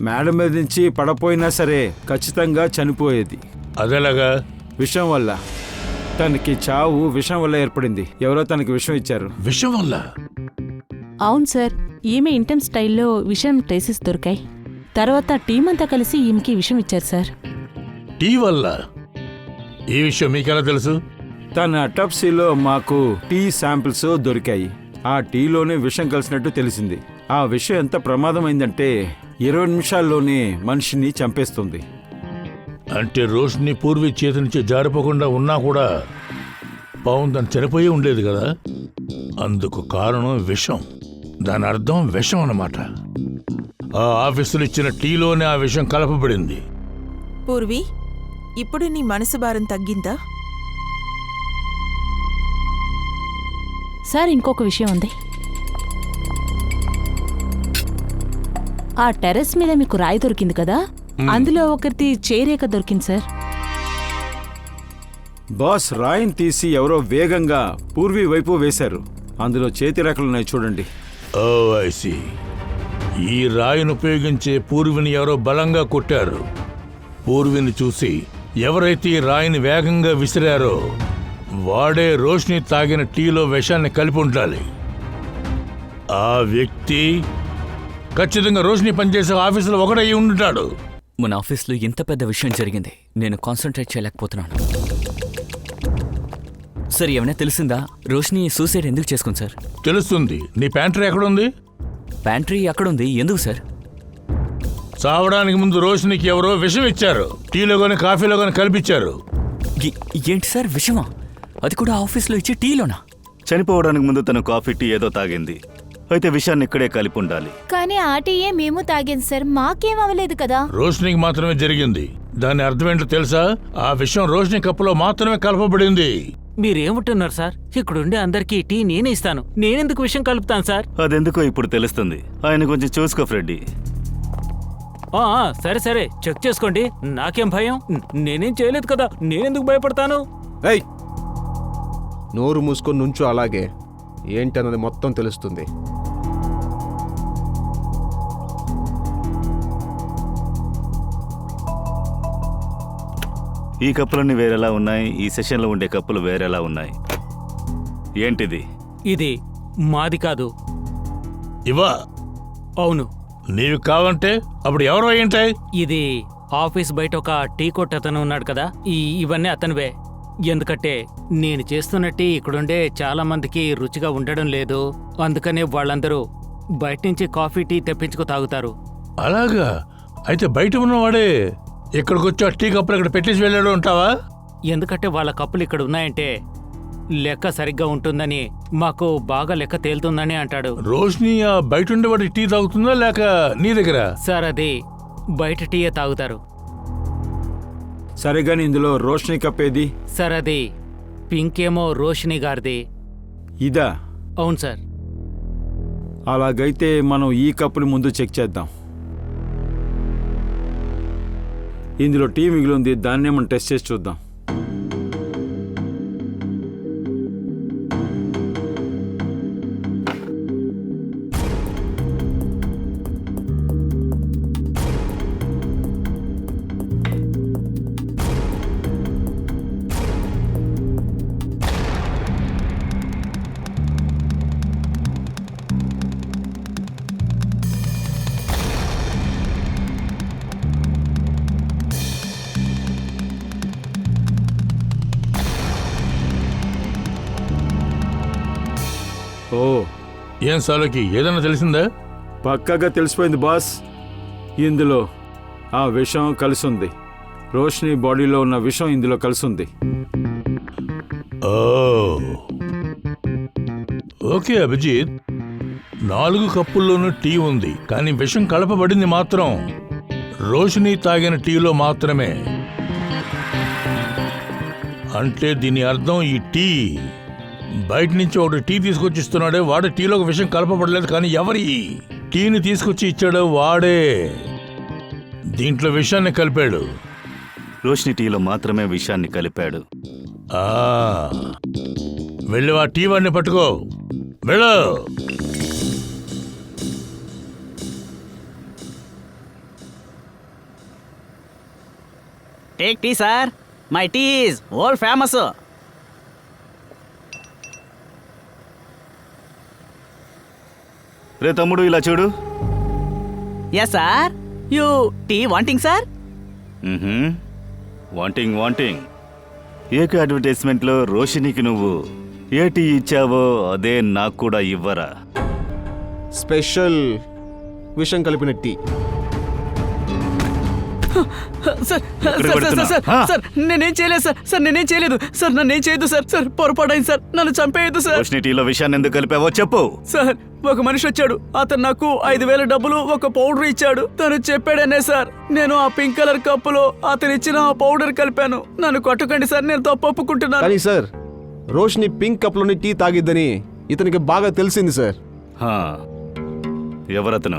మేడం మీద నుంచి పడపోయినా సరే ఖచ్చితంగా చనిపోయేది. అదేలాగా? విషం వల్ల. తనకి చావు విషం వల్ల ఏర్పడింది. ఎవరో తనకి విషం ఇచ్చారు. విషం వల్ల? అవును సార్, ఈమె ఇంటెన్ స్టైల్లో విషం ట్రేసెస్ దొరికాయి. తర్వాత టీం అంతా కలిసి ఈమెకి విషం ఇచ్చారు సార్. టీ వల్ల? ఈ విషయం మీకెలా తెలుసు? తన అటాప్సీలో మాకు టీ శాంపిల్స్ దొరికాయి. ఆ టీలోనే విషం కలిసినట్టు తెలిసింది. ఆ విషయం ఎంత ప్రమాదమైందంటే 20 నిమిషాల్లోనే మనిషిని చంపేస్తుంది. అంటే రోషిని పూర్వీ చేతి నుంచి జారిపోకుండా ఉన్నా కూడా పావం తను చనిపోయి ఉండేది కదా. అందుకు కారణం విషం. దాని అర్థం విషం అన్నమాట. ఆ ఆఫీసులు ఇచ్చిన టీలోనే ఆ విషం కలపబడింది. పూర్వి, ఇప్పుడు నీ మనసు భారం తగ్గిందా? సార్, ఇంకొక విషయం ఉంది. ఆ టెర్రస్ మీద మీకు రాయి దొరికింది కదా, అందులో ఒకరిది చేరేక దొరికింది సార్. బాస్, రాయిని తీసి ఎవరో వేగంగా పూర్వీ వైపు వేశారు. అందులో చేతి రేఖలున్నాయి, చూడండి. ఓ ఐ సీ. ఈ రాయిని ఉపయోగించే పూర్విని ఎవరో బలంగా కొట్టారు. పూర్విని చూసి ఎవరైతే ఈ రాయిని వేగంగా విసిరారో వాడే రోషిని తాగిన టీలో విషాన్ని కలిపి ఉండాలి. ఆ వ్యక్తి ఖచ్చితంగా రోషిని పనిచేసే ఆఫీసులో ఒకడయ్యి ఉంటాడు. మన ఆఫీస్లో ఇంత పెద్ద విషయం జరిగింది, నేను కాన్సన్ట్రేట్ చేయలేకపోతున్నాను. సార్, ఏమైనా తెలిసిందా? రోషిని సూసైడ్ ఎందుకు చేసుకుంది సార్? తెలుస్తుంది. నీ ప్యాంట్రీ ఎక్కడుంది? ప్యాంట్రీ అక్కడుంది, ఎందుకు సార్? చావడానికి ముందు రోషినికి ఎవరో విషం ఇచ్చారు. టీలో కానీ కాఫీలో కానీ కల్పించారు. ఏంటి సార్ విషమా? అది కూడా ఆఫీస్లో ఇచ్చే టీలోనా? చనిపోవడానికి ముందు తను కాఫీ టీ ఏదో తాగింది. అయితే విషయాన్ని ఇక్కడే కలిపి ఉండాలి. కానీ ఆ టీయే మేము తాగింది సార్, మాకేం అవ్వలేదు కదా. రోషినికి మాత్రమే జరిగింది. దాని అర్థం ఏంటో తెలుసా? ఆ విషయం రోషిని కప్పులో మాత్రమే కలపబడింది. మీరేమంటున్నారు సార్? ఇక్కడుండే అందరికీ టీ నేనే ఇస్తాను. నేనెందుకు విషయం కలుపుతాను సార్? అదెందుకో ఇప్పుడు తెలుస్తుంది. ఆయన కొంచెం చూసుకో ఫ్రెడ్డి. సరే సరే, చెక్ చేసుకోండి. నాకేం భయం? నేనేం చేయలేదు కదా, నేనెందుకు భయపడతాను? ఏయ్, నోరు మూసుకొని నుంచో, అలాగే ఏంటన్నది మొత్తం తెలుస్తుంది. ఈ కప్పులన్నీ వేరేలా ఉన్నాయి, ఈ సెషన్లో ఉండే కప్పులు వేరేలా ఉన్నాయి. ఏంటిది? ఇది మాది కాదు. ఇవా? అవును. నీవు కావంటే అప్పుడు ఎవరు అయ్యింటాయి? ఇది ఆఫీస్ బయట ఒక టీ కొట్టు అతను ఉన్నాడు కదా, ఇవన్నీ అతనివే. ఎందుకంటే నేను చేస్తున్న టీ ఇక్కడుండే చాలా మందికి రుచిగా ఉండడం లేదు, అందుకనే వాళ్ళందరూ బయట నుంచి కాఫీ టీ తెప్పించుకు తాగుతారు. అలాగా? అయితే బయట ఉన్నవాడే ఇక్కడికి వచ్చి ఆ టీ కప్పులు ఇక్కడ పెట్టేసి వెళ్ళాడు ఉంటావా? ఎందుకంటే వాళ్ళ కప్పులు ఇక్కడ ఉన్నాయంటే లెక్క సరిగ్గా ఉంటుందని, మాకు బాగా లెక్క తేలుతుందని అంటాడు. రోషిని ఆ బయట ఉండేవాడి టీ తాగుతుందా లేక నీ దగ్గర? సార్ అది బయట టీయే తాగుతారు. సరిగాని ఇందులో రోషిని కప్పేది? సార్ అది పింక్ ఏమో రోషిని గారిది. ఇదా? అవును సార్. అలాగైతే మనం ఈ కప్పుని ముందు చెక్ చేద్దాం. ఇందులో టీ మిగిలింది, దాన్నే మనం టెస్ట్ చేసి చూద్దాం. ఓ, ఏం సాలోకి ఏదైనా తెలిసిందా? పక్కాగా తెలిసిపోయింది బాస్. ఇందులో ఆ విషం కలిసింది. రోషిని బాడీలో ఉన్న విషం ఇందులో కలిసింది. ఓ, ఓకే అభిజిత్, 4 కప్పుల్లోనూ టీ ఉంది, కానీ విషం కలపబడింది మాత్రం రోషిని తాగిన టీలో మాత్రమే. అంటే దీని అర్థం ఈ టీ బయట నుంచి ఒకటి టీ తీసుకొచ్చి ఇస్తున్నాడే, వాడు టీలోకి విషం కలపబడలేదు. కానీ ఎవరి టీని తీసుకొచ్చి ఇచ్చాడో వాడే దీంట్లో విషాన్ని కలిపాడు. రోషిని టీలో మాత్రమే విషాన్ని కలిపాడు. వెళ్ళి ఆ టీ వాడిని పట్టుకో, వెళ్ళు. Take tea sir, my tea is world famous. రే తమ్ముడు, ఇలా చూడు. Yes sir, you tea wanting sir? Wanting. ఏక అడ్వర్టైజ్మెంట్లో రోషినికి నువ్వు ఏ టీ ఇచ్చావో అదే నాకు కూడా ఇవ్వరా? స్పెషల్ విషం కలిపిన టీ. సార్ నేనేం చేయలేదు సార్, నేనేం చేయలేదు సార్, నన్నేం చేయదు సార్. పొరపాటైంది సార్, నన్ను చంపేయద్దు సార్. రోషిని టీలో విషయాన్ని ఎందుకు కలిపావో చెప్పు. సార్, ఒక మనిషి వచ్చాడు, అతను నాకు 5,000 డబ్బులు, ఒక పౌడర్ ఇచ్చాడు. తను చెప్పాడనే సార్ నేను ఆ పింక్ కలర్ కప్పులో అతను ఇచ్చిన ఆ పౌడర్ కలిపాను. నన్ను కొట్టకండి సార్, నేను తప్పు ఒప్పుకుంటున్నాను. కానీ సార్, రోషిని పింక్ కప్లోని టీ తాగిద్దని ఇతనికి బాగా తెలిసింది సార్. ఎవరతను?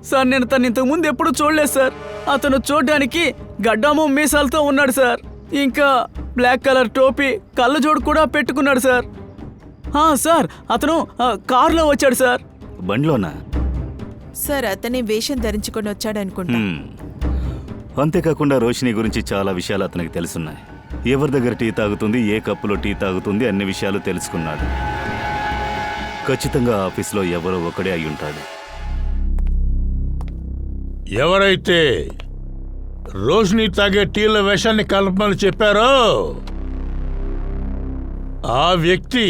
సార్, నేను తను ఇంతకు ముందు ఎప్పుడు చూడలేదు సార్. అతను చూడడానికి గడ్డాము మీసాలతో ఉన్నాడు సార్. ఇంకా బ్లాక్ కలర్ టోపీ, కళ్ళజోడు కూడా పెట్టుకున్నాడు సార్. సార్, అతను కారులో వచ్చాడు సార్. బండిలోనా? సార్, అతనే వేషం ధరించుకొని వచ్చాడనుకుంటా. అంతేకాకుండా రోషిని గురించి చాలా విషయాలు అతనికి తెలుసున్నాయి. ఎవరి దగ్గర టీ తాగుతుంది, ఏ కప్పులో టీ తాగుతుంది, అన్ని విషయాలు తెలుసుకున్నాడు. ఖచ్చితంగా ఆఫీస్లో ఎవరో ఒకడే అయి ఉంటాడు. ఎవరైతే రోషిని తాగే టీలో విషాన్ని కలపమని చెప్పారో ఆ వ్యక్తి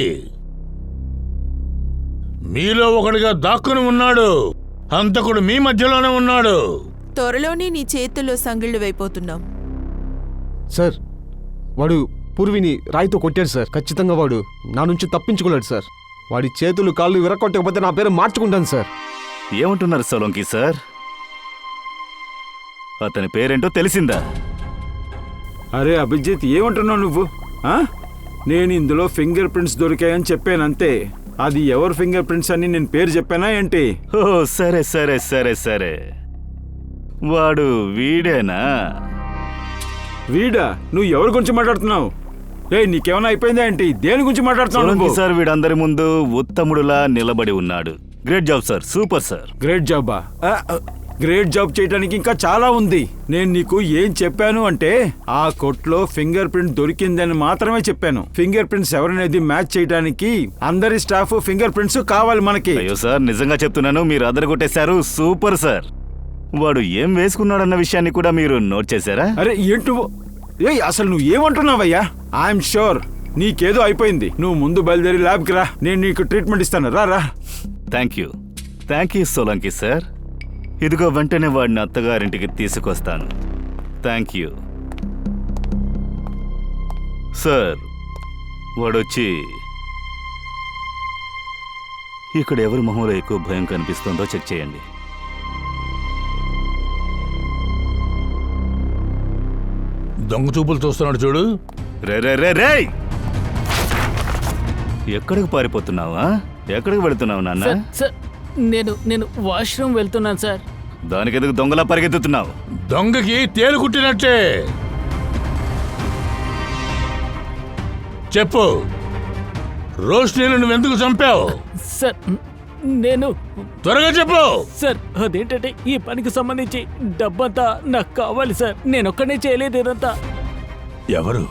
మీలో ఒకడిగా దాక్కుని ఉన్నాడు. హంతకుడు మీ మధ్యలోనే ఉన్నాడు. త్వరలోనే నీ చేతుల్లో సంగిళ్ళు వైపోతున్నాం. సార్ వాడు పూర్విని రాయితో కొట్టాడు సార్. ఖచ్చితంగా వాడు నా నుంచి తప్పించుకోలేడు సార్. వాడి చేతులు కాళ్ళు విరగొట్టకపోతే నా పేరు మార్చుకుంటాను సార్. ఏమంటున్నారు సోలంకి సార్? అతని పేరేంటో తెలిసిందా? అరే అభిజిత్, ఏమంటున్నావు నువ్వు? ఆ? నేను ఇందులో ఫింగర్ ప్రింట్స్ దొరికాయని చెప్పానంతే. అది ఎవరు ఫింగర్ ప్రింట్స్ అని నేను పేరు చెప్పానా ఏంటి? ఓ సరే సరే సరే సరే, వాడు వీడేనా? వీడా? నువ్వు ఎవరి గురించి మాట్లాడుతున్నావు? నీకేమైనా అయిపోయిందా ఏంటి? దేని గురించి మాట్లాడుతున్నావు సోలంకి నువ్వు? సార్ వీడందరి ముందు ఉత్తముడులా నిలబడి ఉన్నాడు. Great job sir, super sir. Great జాబా? గ్రేట్ జాబ్ చేయడానికి ఇంకా చాలా ఉంది. నేను నీకు ఏం చెప్పాను అంటే ఆ కొట్లో ఫింగర్ ప్రింట్ దొరికిందని మాత్రమే చెప్పాను. ఫింగర్ ప్రింట్స్ ఎవరనేది మ్యాచ్ చేయడానికి అందరి స్టాఫ్ ఫింగర్ ప్రింట్స్ కావాలి మనకి. అయ్యో సార్, నిజంగా చెప్తున్నాను, మీరు అదరగొట్టేశారు. Super sir. వాడు ఏం వేసుకున్నాడన్న విషయాన్ని కూడా మీరు నోట్ చేశారా? అరే ఏంటి అసలు నువ్వు ఏమంటున్నావయ్యా? ఐఎమ్ షూర్ నీకేదో అయిపోయింది. నువ్వు ముందు బయలుదేరి ల్యాబ్కి రా, నేను నీకు ట్రీట్మెంట్ ఇస్తాను. రా. Thank you Solanki sir. ఇదిగో వెంటనే వాడిని అత్తగారింటికి తీసుకొస్తాను. Thank you sir. వాడొచ్చి ఇక్కడ ఎవరి మొహంలో ఎక్కువ భయం కనిపిస్తుందో చెక్ చేయండి. దొంగ చూపులు చూస్తున్నాడు చూడు. రే ఎక్కడికి పారిపోతున్నావా? ఎక్కడికి వెళుతున్నావు నాన్న? సార్ నేను వాష్రూమ్ వెళ్తున్నాను సార్. దానికి ఎందుకు దొంగలా పరిగెత్తుతున్నావు? దొంగకి తేలు కుట్టినట్టే. చెప్పు, రోష్నీని నువ్వెందుకు చంపావు? సార్ నేను త్వరగా చెప్పు. సార్ అదేంటంటే ఈ పనికి సంబంధించి డబ్బంతా నాకు కావాలి సార్. నేను ఒక్కనే చేయలేదు ఇదంతా. ఎవరు?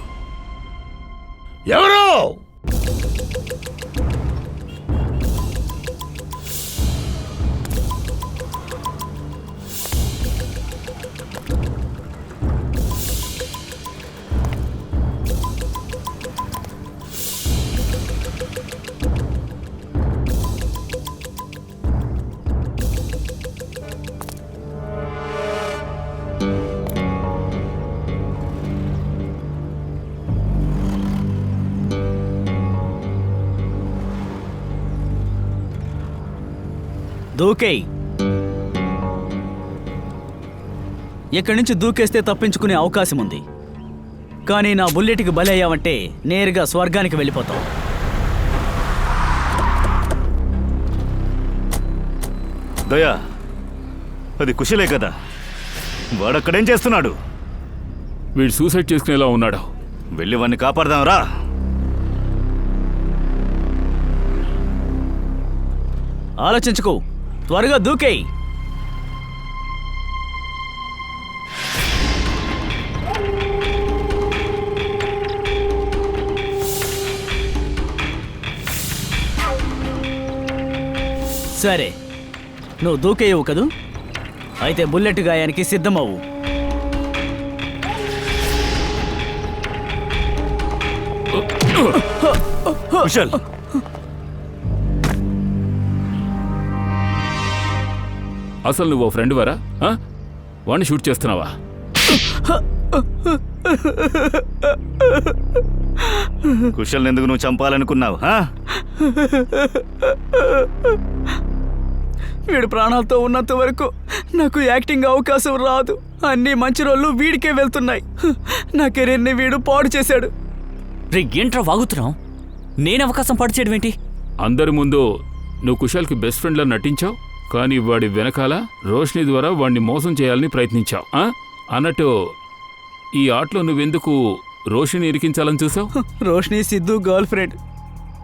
దూకేయ్. ఇక్కడి నుంచి దూకేస్తే తప్పించుకునే అవకాశం ఉంది. కానీ నా బుల్లెట్కి బలి అయ్యావంటే నేరుగా స్వర్గానికి వెళ్ళిపోతావు. దయా, అది కుశలే కదా? వాడక్కడేం చేస్తున్నాడు? వీడు సూసైడ్ చేసుకునేలా ఉన్నాడు. వెళ్ళి వాడిని కాపాడదాం రా. ఆలోచించుకో, త్వరగా దూకేయ్. సరే, నువ్వు దూకేయవు కదూ? అయితే బుల్లెట్ గాయానికి సిద్ధమవు. కుశల్, అసలు నువ్వు ఫ్రెండ్ వరా? వాడిని షూట్ చేస్తున్నావా? కుశల్ ఎందుకు నువ్వు చంపాలనుకున్నావు? వీడు ప్రాణాలతో ఉన్నంత వరకు నాకు యాక్టింగ్ అవకాశం రాదు. అన్ని మంచి రోజులు వీడికే వెళ్తున్నాయి. నా కెరీర్ని వీడు పాడు చేశాడు. ఏంట్రా వాగుతున్నావు? నేను అవకాశం పాడు చేయడం ఏంటి? అందరి ముందు నువ్వు కుశల్కి బెస్ట్ ఫ్రెండ్లా నటించావు, కానీ వాడి వెనకాల రోష్ని ద్వారా వాడిని మోసం చేయాలని ప్రయత్నించావు. అన్నట్టు ఈ ఆటలో నువ్వెందుకు రోషిని ఇరికించాలని చూసావు? Roshni Siddhu girl friend.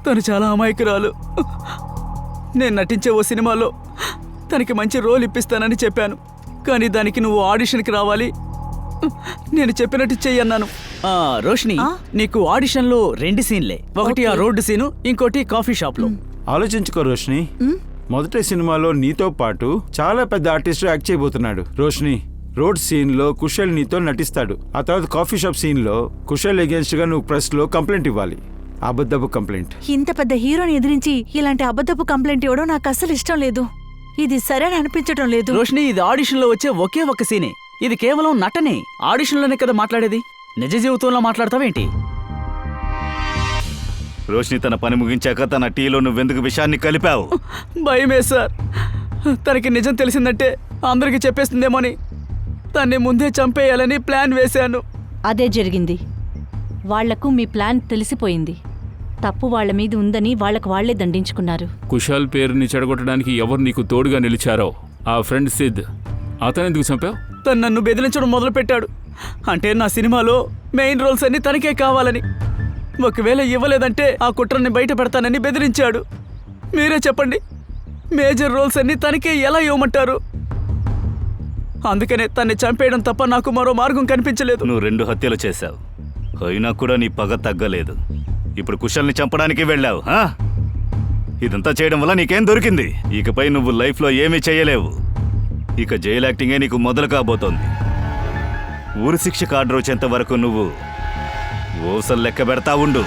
తను చాలా అమాయకురాలు. నేను నటించే ఓ సినిమాలో తనకి మంచి రోల్ ఇప్పిస్తానని చెప్పాను. కానీ దానికి నువ్వు ఆడిషన్కి రావాలి, నేను చెప్పినట్టు చెయ్యన్నాను. రోష్ని, నీకు ఆడిషన్లో 2 సీన్లే. ఒకటి ఆ రోడ్డు సీను, ఇంకోటి కాఫీ షాప్లో. ఆలోచించుకో రోష్ని, మొదటి సినిమాలో నీతో పాటు చాలా పెద్ద ఆర్టిస్ట్ యాక్ట్ చేయబోతున్నాడు. రోష్ని, రోడ్ సీన్ లో కుశల్ నీతో నటిస్తాడు. ఆ తర్వాత కాఫీ షాప్ సీన్ లో కుశల్ అగేన్స్ట్ గా నువ్వు ప్రెస్ లో కంప్లైంట్ ఇవ్వాలి. అబద్ధపు కంప్లైంట్. ఇంత పెద్ద హీరోని ఎదిరించి ఇలాంటి అబద్ధపు కంప్లైంట్ ఇవ్వడం నాకు అస్సలు ఇష్టం లేదు. ఇది సరైన అనిపించడం లేదు. రోషిని, ఇది ఆడిషన్లో వచ్చే ఒకే ఒక్క సీనే. ఇది కేవలం నటనే. ఆడిషన్లోనే కదా మాట్లాడేది, నిజ జీవితంలో మాట్లాడతావేంటి? రోషిని తన పని ముగించాక తన టీలో నువ్వెందుకు విషయాన్ని కలిపావు? భయమే సార్. తనకి నిజం తెలిసిందంటే అందరికీ చెప్పేస్తుందేమోని తన్ని ముందే చంపేయాలని ప్లాన్ వేశాను. అదే జరిగింది. వాళ్లకు మీ ప్లాన్ తెలిసిపోయింది. తప్పు వాళ్ల మీద ఉందని వాళ్లకు వాళ్లే దండించుకున్నారు. కుశాల్ పేరుని చెడగొట్టడానికి ఎవరు నీకు తోడుగా నిలిచారో ఆ ఫ్రెండ్ సిద్, అతనెందుకు చంపావు? తను నన్ను బెదిరించడం మొదలుపెట్టాడు. అంటే నా సినిమాలో మెయిన్ రోల్స్ అన్ని తనకే కావాలని. ఒకవేళ ఇవ్వలేదంటే ఆ కుట్రని బయట పెడతానని బెదిరించాడు. మీరే చెప్పండి, మేజర్ రోల్స్ అన్ని తనకే ఎలా ఇవ్వమంటారు? అందుకనే తన్ని చంపేయడం తప్ప నాకు మరో మార్గం కనిపించలేదు. నువ్వు 2 హత్యలు చేశావు, అయినా కూడా నీ పగ తగ్గలేదు. ఇప్పుడు కుశల్ని చంపడానికి వెళ్ళావు. ఇదంతా చేయడం వల్ల నీకేం దొరికింది? ఇకపై నువ్వు లైఫ్లో ఏమీ చేయలేవు. ఇక జైలు యాక్టింగే నీకు మొదలు కాబోతోంది. ఊరి శిక్షకు ఆర్డర్ వచ్చేంత వరకు నువ్వు ఓసలు లెక్క పెడతా ఉండు.